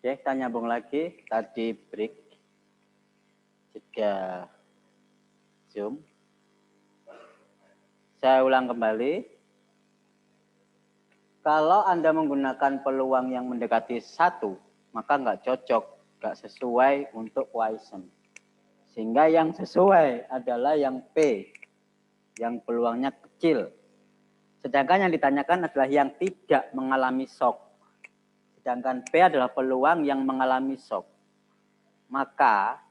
Oke, kita nyambung lagi. Tadi break. Jeda Zoom. Saya ulang kembali. Kalau Anda menggunakan peluang yang mendekati 1, maka nggak cocok, nggak sesuai untuk Poisson. Sehingga yang sesuai adalah yang P, yang peluangnya kecil. Sedangkan yang ditanyakan adalah yang tidak mengalami shock. Sedangkan P adalah peluang yang mengalami shock. Maka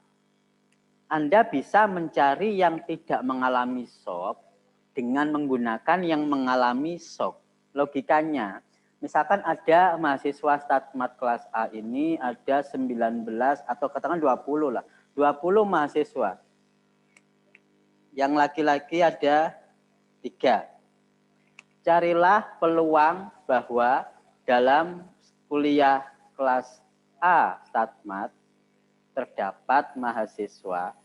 Anda bisa mencari yang tidak mengalami shock dengan menggunakan yang mengalami shock. Logikanya, misalkan ada mahasiswa StatMat kelas A ini ada 19 atau katakan 20 lah. 20 mahasiswa. Yang laki-laki ada 3. Carilah peluang bahwa dalam kuliah kelas A StatMat terdapat mahasiswa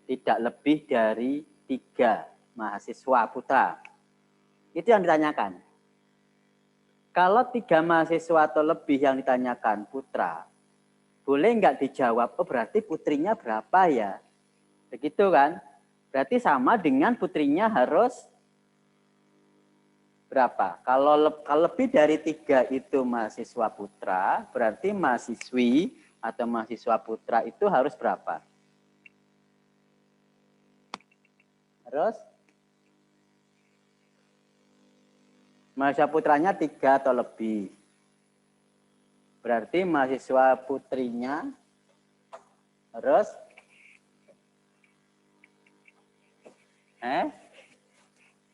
tidak lebih dari 3 mahasiswa putra. Itu yang ditanyakan. Kalau 3 mahasiswa atau lebih yang ditanyakan putra, boleh nggak dijawab, oh berarti putrinya berapa ya? Begitu kan? Berarti sama dengan putrinya harus berapa? Kalau lebih dari 3 itu mahasiswa putra, berarti mahasiswi atau mahasiswa putra itu harus berapa? Harus mahasiswa putranya 3 atau lebih. Berarti mahasiswa putrinya harus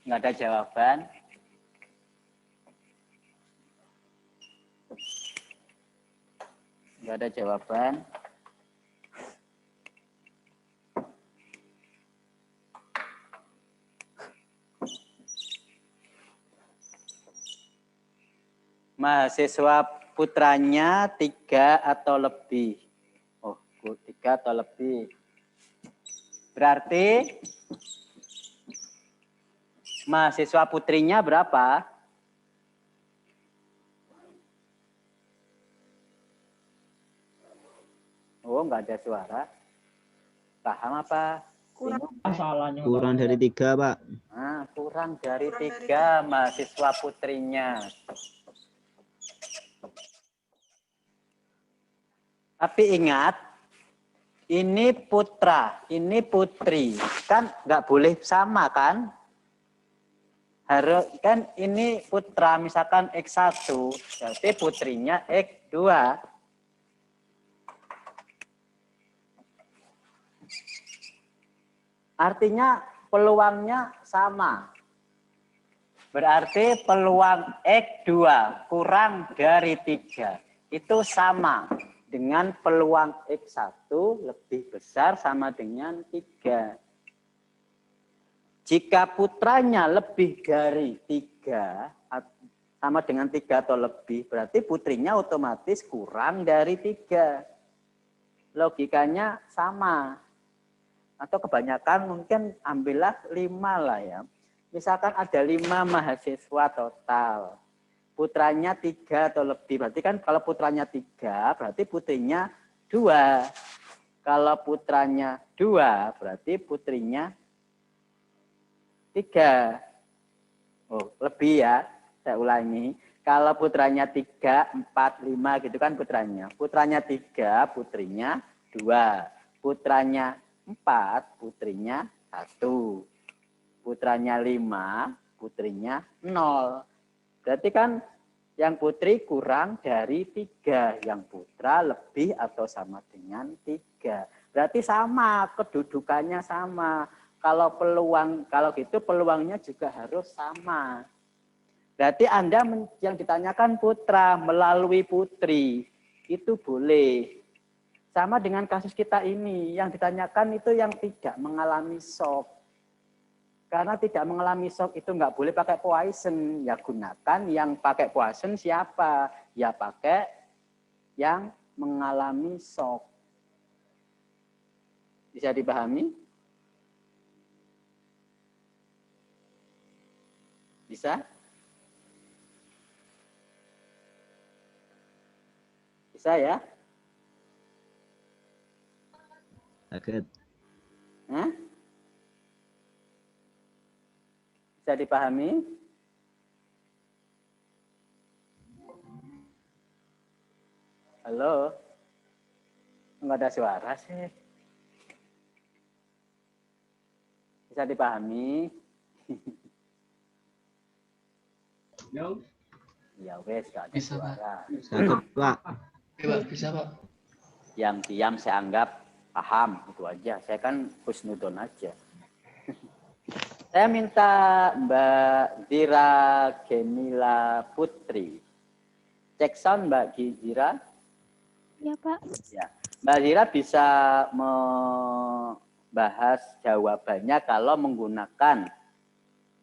nggak ada jawaban. Nggak ada jawaban. Mahasiswa putranya 3 atau lebih. Oh, 3 atau lebih. Berarti mahasiswa putrinya berapa? Oh, nggak ada suara. Paham apa? Kurang dari 3, Pak. Nah, kurang dari 3 mahasiswa putrinya. Tapi ingat, ini putra, ini putri. Kan nggak boleh sama kan? Harus kan ini putra, misalkan X1, berarti putrinya X2. Artinya peluangnya sama. Berarti peluang X2 kurang dari 3 itu sama dengan peluang X1 lebih besar sama dengan 3. Jika putranya lebih dari 3 sama dengan 3 atau lebih, berarti putrinya otomatis kurang dari 3. Logikanya sama. Atau kebanyakan mungkin ambillah 5 lah ya. Misalkan ada 5 mahasiswa total. Putranya 3 atau lebih. Berarti kan kalau putranya 3, berarti putrinya 2. Kalau putranya 2, berarti putrinya 3. Oh, lebih ya. Saya ulangi. Kalau putranya 3, 4, 5 gitu kan putranya. Putranya 3, putrinya 2. Putranya 4, putrinya 1. Putranya 5, putrinya 0. Berarti kan yang putri kurang dari 3. Yang putra lebih atau sama dengan 3. Berarti sama, kedudukannya sama. Kalau gitu peluangnya juga harus sama. Berarti Anda yang ditanyakan putra melalui putri, itu boleh. Sama dengan kasus kita ini, yang ditanyakan itu yang tidak mengalami shock. Karena tidak mengalami shock itu nggak boleh pakai Poisson. Ya gunakan yang pakai Poisson siapa? Ya pakai yang mengalami shock. Bisa dipahami? Bisa? Bisa ya? Sakit. Hah? Bisa dipahami? Halo? Enggak ada suara sih. Bisa dipahami? Ya wes, enggak ada Bisa, suara. Sakit, Pak. Oke, Pak. Bisa, Pak. Yang diam saya anggap paham, itu aja. Saya kan husnudon aja. Saya minta Mbak Dira Gemila Putri. Cek sound Mbak Dira. Ya, Pak. Ya. Mbak Dira bisa membahas jawabannya kalau menggunakan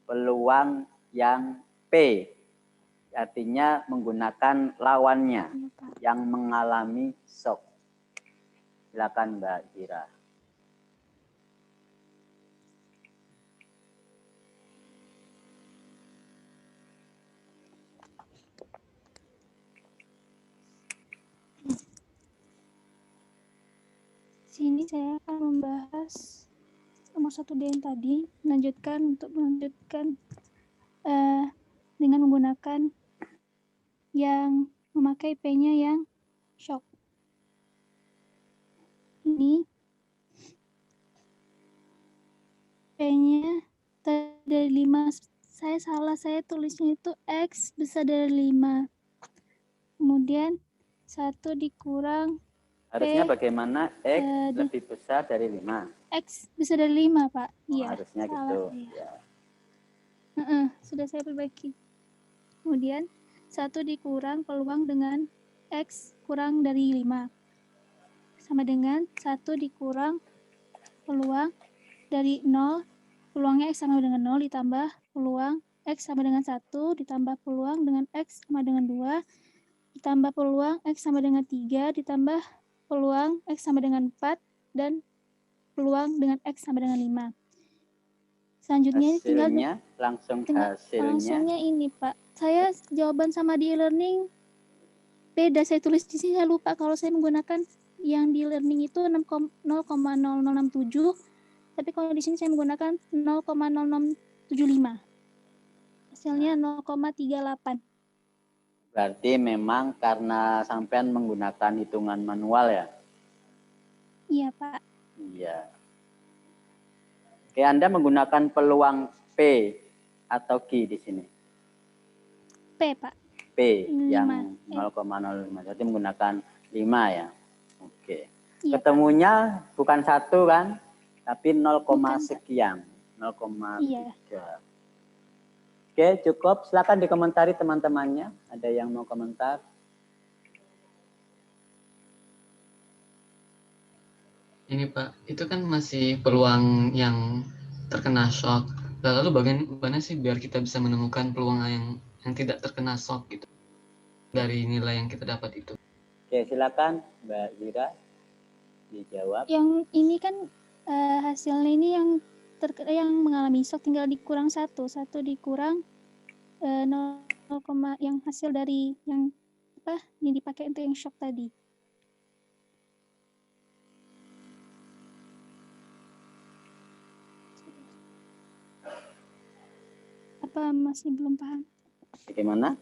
peluang yang P. Artinya menggunakan lawannya Ya, Pak. yang mengalami shock. Silakan Mbak Dira. Sini saya akan membahas nomor 1D yang tadi, melanjutkan dengan menggunakan yang memakai P-nya yang shock. Ini P-nya dari 5. Saya salah, saya tulisnya itu X besar dari 5. Kemudian 1 dikurang Harusnya P, bagaimana X lebih besar dari 5? X besar dari 5, Pak. Oh, Iya, harusnya salah gitu. saya. Ya. Sudah saya perbaiki. Kemudian 1 dikurang peluang dengan X kurang dari 5. Sama dengan 1 dikurang peluang dari 0. Peluangnya X sama dengan 0 ditambah peluang X sama dengan 1 ditambah peluang dengan X sama dengan 2 ditambah peluang X sama dengan 3 ditambah peluang X sama dengan 4 dan peluang dengan X sama dengan 5. Selanjutnya Hasilnya, hasilnya. ini, Pak. Saya jawaban sama di e-learning beda. Saya tulis di sini, saya lupa kalau saya menggunakan yang di e-learning itu 0,0067, tapi kalau di sini saya menggunakan 0,0675. Hasilnya 0,38. Berarti memang karena sampean menggunakan hitungan manual ya? Iya, Pak. Iya. Oke, Anda menggunakan peluang P atau Q di sini? P, Pak. P 5. yang 0,05. Berarti menggunakan 5 ya? Oke. Iya, Ketemunya Pak. Bukan 1 kan? Tapi 0, Bukan, sekian. 0,3. Iya. Oke, cukup. Silakan dikomentari teman-temannya. Ada yang mau komentar? Ini, Pak. Itu kan masih peluang yang terkena shock. Lalu bagaimana sih biar kita bisa menemukan peluang yang tidak terkena shock gitu dari nilai yang kita dapat itu? Oke, silakan Mbak Zira dijawab. Yang ini kan hasilnya ini yang mengalami shock tinggal dikurang 1 dikurang 0, yang hasil dari yang dipakai untuk yang shock tadi. Apa masih belum paham? Bagaimana?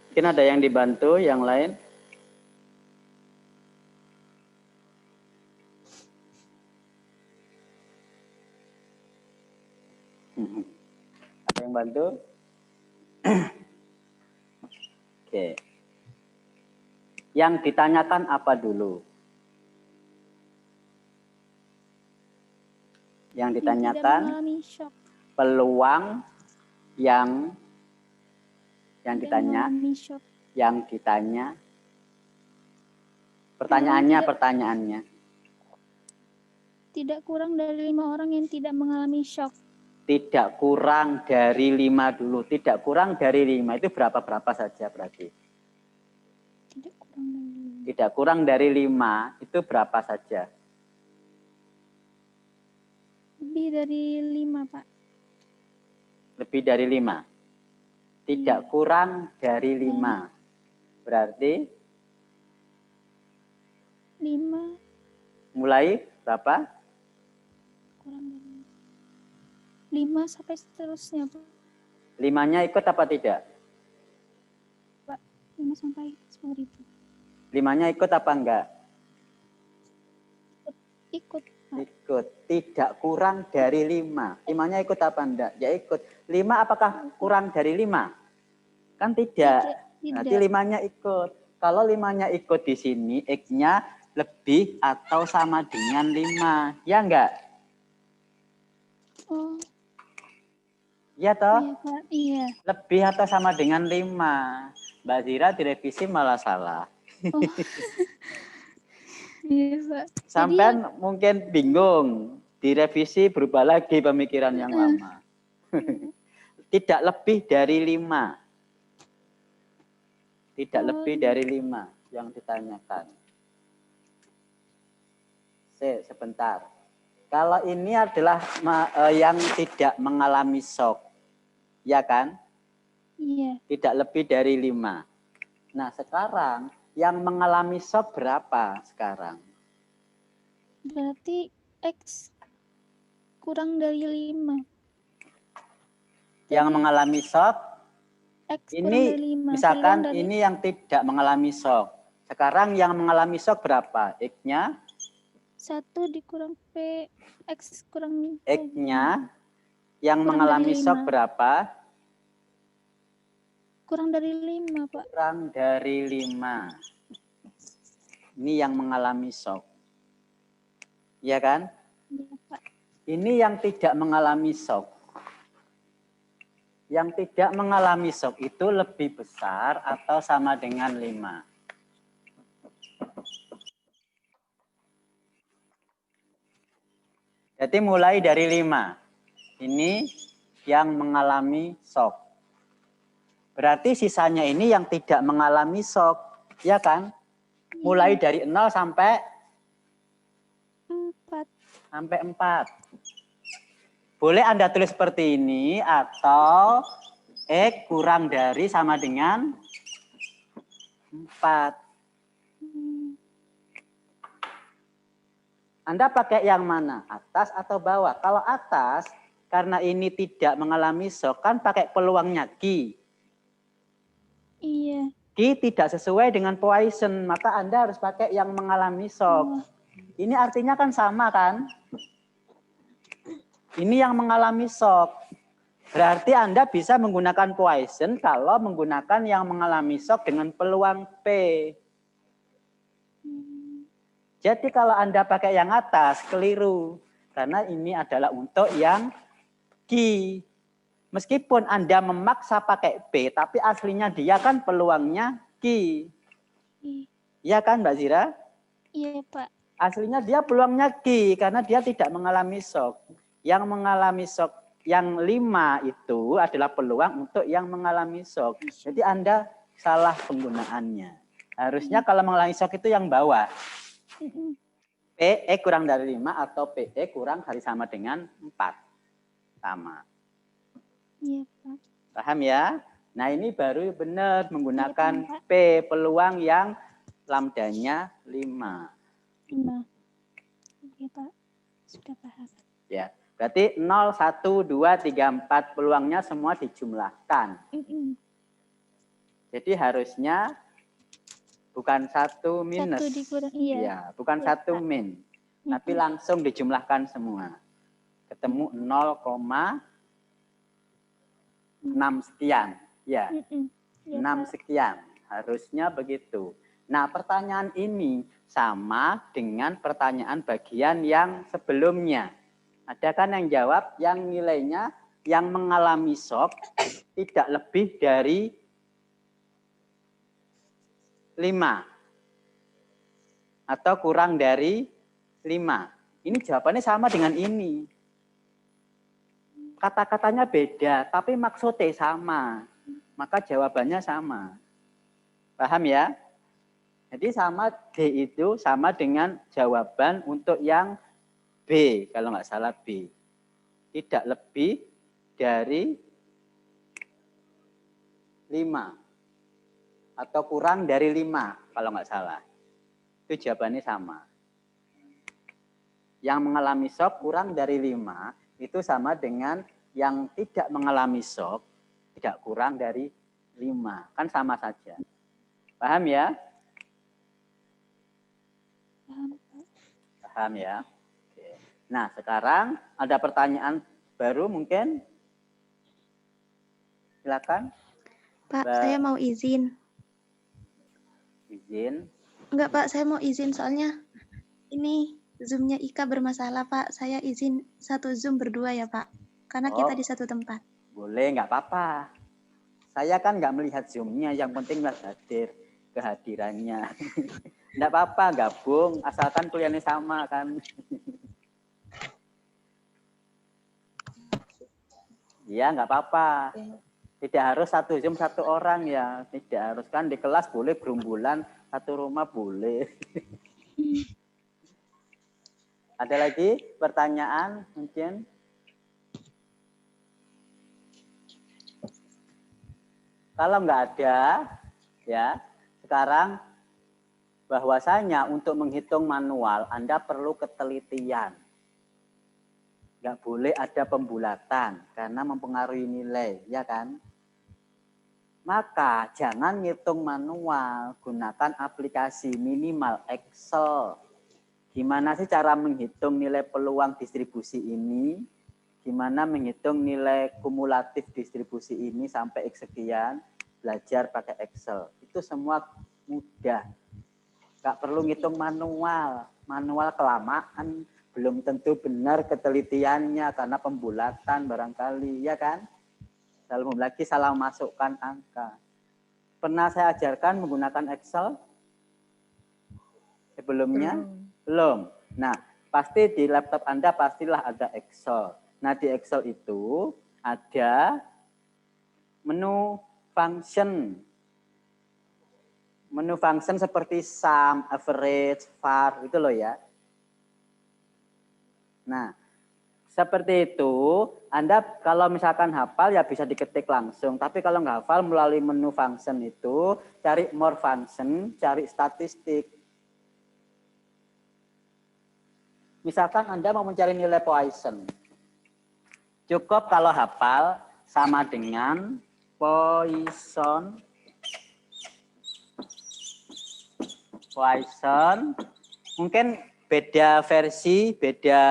Mungkin ada yang dibantu, yang lain? Ada yang bantu? Oke. Yang ditanyakan apa dulu? Yang ditanyakan peluang yang ditanya, yang ditanya. Pertanyaannya. Tidak kurang dari 5 orang yang tidak mengalami shock. Tidak kurang dari 5 dulu. Tidak kurang dari 5 itu berapa saja berarti? Tidak kurang dari 5 itu berapa saja? Lebih dari 5, Pak. Lebih dari 5. Tidak kurang dari 5. Berarti 5 mulai berapa? kurang dari 5 sampai seterusnya, Pak. 5-nya ikut apa tidak? 5 sampai 10.000. 5-nya ikut apa enggak? Ikut, Pak. Ikut. Tidak kurang dari 5. 5-nya ikut apa enggak? Ya ikut. 5 apakah kurang dari 5? Kan tidak. Berarti Tidak. 5-nya ikut. Kalau 5-nya ikut di sini, X-nya lebih atau sama dengan 5. Ya enggak? Oh, Ya toh? iya, Pak. Iya. Lebih atau sama dengan 5. Mbak Zira direvisi malah salah. Oh. Iya, Pak. Sampai Jadi mungkin bingung. Direvisi berubah lagi pemikiran yang lama. Tidak lebih dari 5. Tidak lebih dari 5 yang ditanyakan. Sebentar. Kalau ini adalah yang tidak mengalami shock. Ya kan? iya, Tidak lebih dari 5. Nah sekarang yang mengalami shock berapa sekarang? berarti X kurang dari 5. Yang Jadi mengalami shock, X kurang ini dari 5. misalkan Peluang dari ini yang tidak mengalami shock. Sekarang yang mengalami shock berapa? X-nya? 1 dikurang P, X kurang X-nya yang kurang mengalami dari shock 5. berapa? Kurang dari 5, Pak. Kurang dari 5. Ini yang mengalami shock. Iya kan? Iya, Pak. Ini yang tidak mengalami shock. Yang tidak mengalami shock itu lebih besar atau sama dengan 5. Jadi mulai dari 5. Ini yang mengalami shock. Berarti sisanya ini yang tidak mengalami shock. Ya kan? Mulai dari 0 sampai 4. sampai 4. Boleh Anda tulis seperti ini atau X kurang dari sama dengan 4. Anda pakai yang mana? Atas atau bawah? Kalau atas, karena ini tidak mengalami shock, kan pakai peluangnya Q. Iya. Q tidak sesuai dengan Poisson, maka Anda harus pakai yang mengalami shock. Ini artinya kan sama kan? Ini yang mengalami shock. Berarti Anda bisa menggunakan Poisson kalau menggunakan yang mengalami shock dengan peluang P. Jadi kalau Anda pakai yang atas, keliru. Karena ini adalah untuk yang Q. Meskipun Anda memaksa pakai P, tapi aslinya dia kan peluangnya Q. Iya kan Mbak Zira? Iya, Pak. Aslinya dia peluangnya Q, karena dia tidak mengalami shock. Yang mengalami shock yang 5 itu adalah peluang untuk yang mengalami shock. Jadi Anda salah penggunaannya. Harusnya kalau mengalami shock itu yang bawah. PE kurang dari 5 atau PE kurang dari sama dengan 4. Sama. Iya, Pak. Paham ya? Nah ini baru benar menggunakan Iya, Pak. P peluang yang lambdanya 5. 5. Oke, Pak. Sudah paham. Ya. Berarti 0, 1, 2, 3, 4 peluangnya semua dijumlahkan. Jadi harusnya bukan 1 minus. 1 dikurang, iya. Ya, bukan Iya, 1 Pak. min. Tapi langsung dijumlahkan semua. Ketemu 0,6 sekian. Ya, 6 sekian. Harusnya begitu. Nah, pertanyaan ini sama dengan pertanyaan bagian yang sebelumnya. Ada kan yang jawab yang nilainya yang mengalami shock tidak lebih dari 5 atau kurang dari 5. Ini jawabannya sama dengan ini. Kata-katanya beda, tapi maksudnya sama. Maka jawabannya sama. Paham ya? Jadi sama D itu sama dengan jawaban untuk yang B, kalau nggak salah B. Tidak lebih dari 5. atau kurang dari 5 kalau nggak salah. Itu jawabannya sama. Yang mengalami shock kurang dari 5 itu sama dengan yang tidak mengalami shock tidak kurang dari 5. Kan sama saja. Paham ya? Paham ya? Oke. Nah, sekarang ada pertanyaan baru mungkin? Silakan. Pak, saya mau izin. Izin. Enggak, Pak, saya mau izin soalnya ini Zoom-nya Ika bermasalah, Pak. Saya izin satu Zoom berdua ya, Pak. Karena kita di satu tempat. Boleh, nggak apa-apa. Saya kan nggak melihat Zoom-nya, yang penting hadir kehadirannya. Nggak apa-apa, gabung, asalkan kuliahnya sama kan. Iya, nggak apa-apa. Tidak harus satu Zoom satu orang ya, tidak harus kan di kelas boleh gerumbulan, satu rumah boleh. Ada lagi pertanyaan mungkin? Kalau nggak ada, ya sekarang bahwasanya untuk menghitung manual Anda perlu ketelitian. Nggak boleh ada pembulatan karena mempengaruhi nilai, ya kan? Maka jangan ngitung manual, gunakan aplikasi minimal Excel. Gimana sih cara menghitung nilai peluang distribusi ini? Gimana menghitung nilai kumulatif distribusi ini sampai X sekian? Belajar pakai Excel. Itu semua mudah. Nggak perlu ngitung manual. Manual kelamaan, belum tentu benar ketelitiannya karena pembulatan barangkali, ya kan? Belum lagi salah masukkan angka. Pernah saya ajarkan menggunakan Excel? Sebelumnya? Belum. Nah, pasti di laptop Anda pastilah ada Excel. Nah, di Excel itu ada menu function. Menu function seperti sum, average, var, itu loh ya. Nah, seperti itu, Anda kalau misalkan hafal ya bisa diketik langsung. Tapi kalau nggak hafal melalui menu function itu, cari more function, cari statistik. Misalkan Anda mau mencari nilai Poisson. Cukup kalau hafal sama dengan Poisson. Mungkin beda versi, beda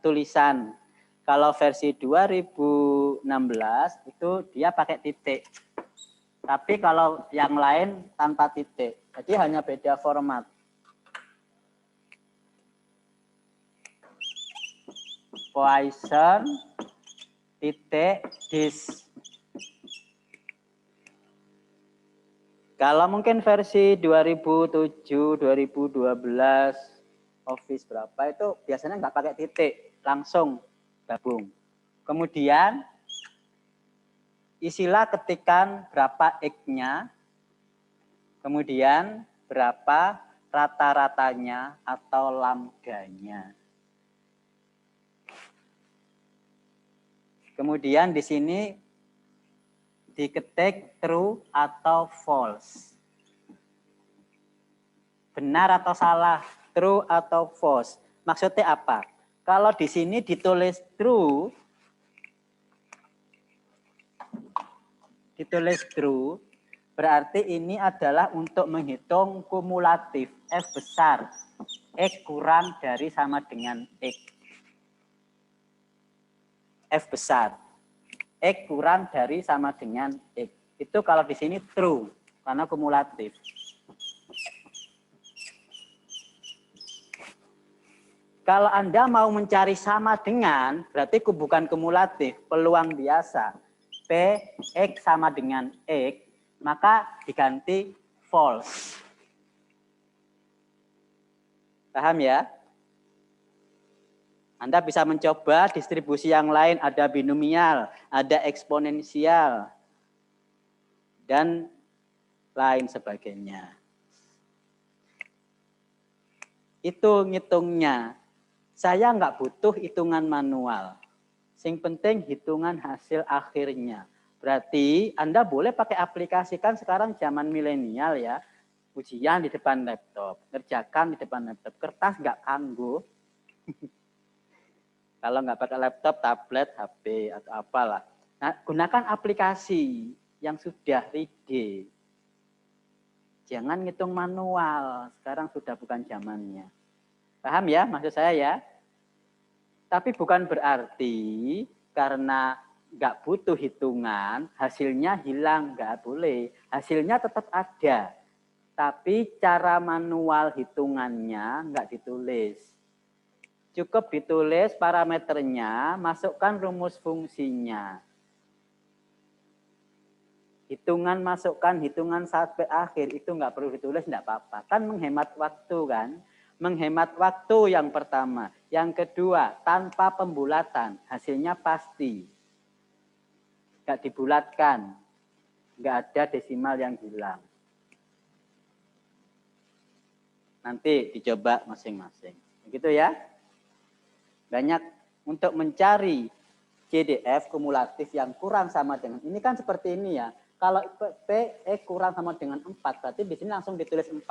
tulisan. Kalau versi 2016 itu dia pakai titik. Tapi kalau yang lain tanpa titik. Jadi hanya beda format. Poisson titik dis. Kalau mungkin versi 2007, 2012 Office berapa itu biasanya nggak pakai titik, langsung gabung. Kemudian isilah ketikan berapa X-nya, kemudian berapa rata-ratanya atau lambdanya. Kemudian di sini diketik true atau false. Benar atau salah, true atau false. Maksudnya apa? Kalau di sini ditulis true, berarti ini adalah untuk menghitung kumulatif F besar. X kurang dari sama dengan X. F besar. X kurang dari sama dengan X. Itu kalau di sini true, karena kumulatif. Kalau Anda mau mencari sama dengan, berarti bukan kumulatif, peluang biasa. P, X sama dengan X, maka diganti false. Paham ya? Anda bisa mencoba distribusi yang lain, ada binomial, ada eksponensial, dan lain sebagainya. Itu ngitungnya. Saya nggak butuh hitungan manual. Yang penting hitungan hasil akhirnya. Berarti Anda boleh pakai aplikasi, kan sekarang zaman milenial ya. Ujian di depan laptop, kerjakan di depan laptop, kertas nggak kanggo. Kalau nggak pakai laptop, tablet, HP, atau apalah. Nah, gunakan aplikasi yang sudah ready. Jangan ngitung manual, sekarang sudah bukan zamannya. Paham ya maksud saya ya? Tapi bukan berarti karena nggak butuh hitungan, hasilnya hilang, nggak boleh. Hasilnya tetap ada. Tapi cara manual hitungannya nggak ditulis. Cukup ditulis parameternya, masukkan rumus fungsinya. Hitungan masukkan, hitungan sampai akhir, itu nggak perlu ditulis, nggak apa-apa. Kan menghemat waktu kan. Menghemat waktu yang pertama. Yang kedua, tanpa pembulatan, hasilnya pasti. Nggak dibulatkan, nggak ada desimal yang hilang. Nanti dicoba masing-masing. Begitu ya. Banyak untuk mencari CDF kumulatif yang kurang sama dengan, ini kan seperti ini ya. Kalau PE kurang sama dengan 4, berarti di sini langsung ditulis 4.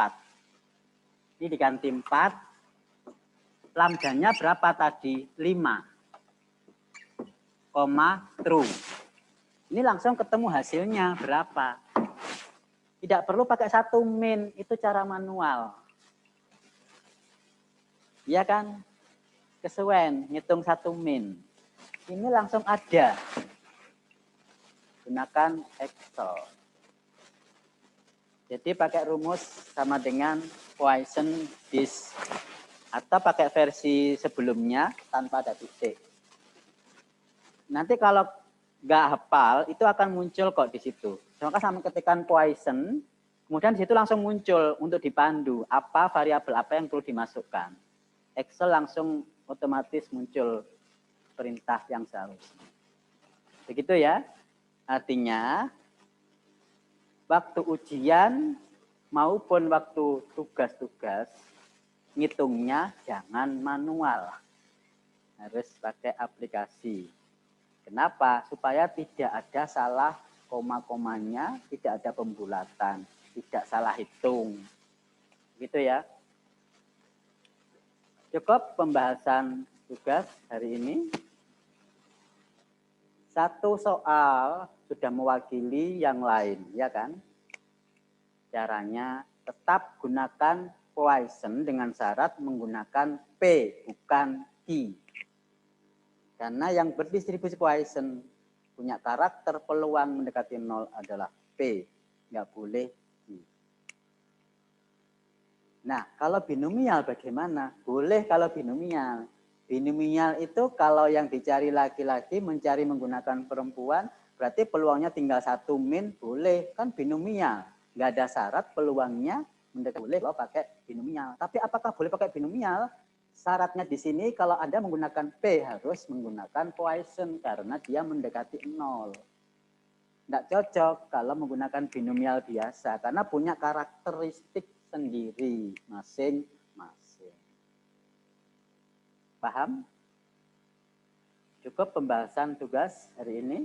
Ini diganti 4. Lambdanya berapa tadi? 5. True. Ini langsung ketemu hasilnya berapa. Tidak perlu pakai 1 min, itu cara manual. Iya kan? Kesuwen, ngitung 1 min. Ini langsung ada. Gunakan Excel. Jadi pakai rumus sama dengan Poisson disk. Atau pakai versi sebelumnya tanpa ada titik. Nanti kalau nggak hafal, itu akan muncul kok di situ. Maka sama ketikan Poisson, kemudian di situ langsung muncul untuk dipandu apa variabel apa yang perlu dimasukkan. Excel langsung otomatis muncul perintah yang seharusnya. Begitu ya. Artinya waktu ujian maupun waktu tugas-tugas ngitungnya jangan manual. Harus pakai aplikasi. Kenapa? Supaya tidak ada salah koma-komanya, tidak ada pembulatan, tidak salah hitung. Gitu ya. Cukup pembahasan tugas hari ini. Satu soal sudah mewakili yang lain, ya kan? Caranya tetap gunakan Poisson dengan syarat menggunakan P, bukan Q. Karena yang berdistribusi Poisson punya karakter peluang mendekati 0 adalah P, nggak boleh Q. Nah, kalau binomial bagaimana? Boleh kalau binomial. Binomial itu kalau yang dicari laki-laki mencari menggunakan perempuan, berarti peluangnya tinggal 1 min, boleh. Kan binomial. Nggak ada syarat peluangnya boleh kalau pakai binomial. Tapi apakah boleh pakai binomial? Syaratnya di sini kalau Anda menggunakan P harus menggunakan Poisson karena dia mendekati 0. Nggak cocok kalau menggunakan binomial biasa karena punya karakteristik sendiri masing-masing. Paham? Cukup pembahasan tugas hari ini?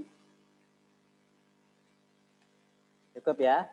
Cukup ya?